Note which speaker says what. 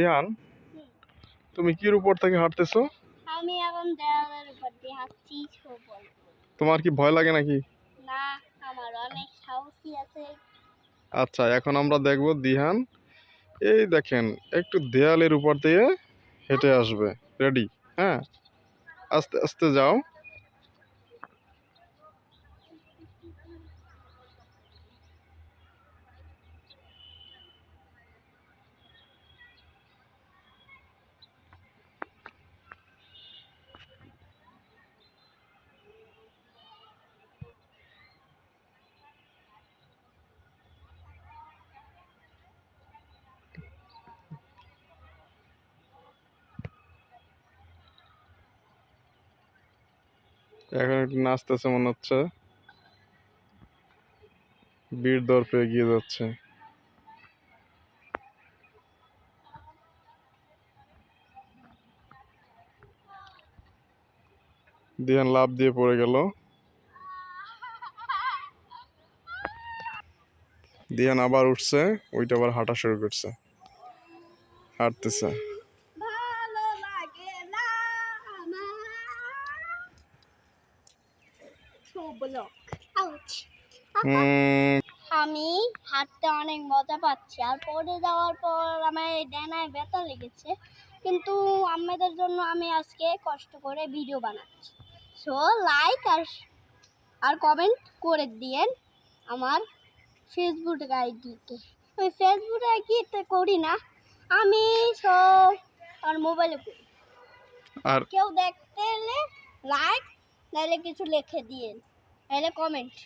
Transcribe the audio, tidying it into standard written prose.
Speaker 1: রিয়ান, তুমি কির উপর থেকে হাঁটতেছো?
Speaker 2: আমি এখন দেওয়ালের উপর দিয়ে হাঁটছি।
Speaker 1: তোমার কি ভয় লাগে নাকি?
Speaker 2: না, আমার অনেক সাহসী আছে।
Speaker 1: আচ্ছা, এখন আমরা দেখব দিহান এই দেখেন একটু দেয়ালের উপর দিয়ে হেঁটে আসবে। রেডি? হ্যাঁ, আস্তে আস্তে যাও। এখন একটু নাচতেছে মনে হচ্ছে, বীর দর্পে এগিয়ে যাচ্ছে। দিহান লাফ দিয়ে পড়ে গেল। দিহান আবার উঠছে, ওইটা আবার হাঁটা শুরু করছে, হাঁটতেছে।
Speaker 2: ভালো লাগে না আমি হাঁটতে অনেক মজা পাচ্ছি, আর পড়ে যাওয়ার পর আমার ডানায় ব্যথা লেগেছে, কিন্তু আমাদের জন্য আমি আজকে কষ্ট করে ভিডিও বানাচ্ছি। সো লাইক আর কমেন্ট করে দিয়েন আমার ফেসবুক আইডিতে। ওই ফেসবুক আইডিতে করি না আমি, সব আর মোবাইলে করি। আর কেউ দেখতে এলে লাইক, নাহলে কিছু লিখে দিয়েন, নাহলে কমেন্ট।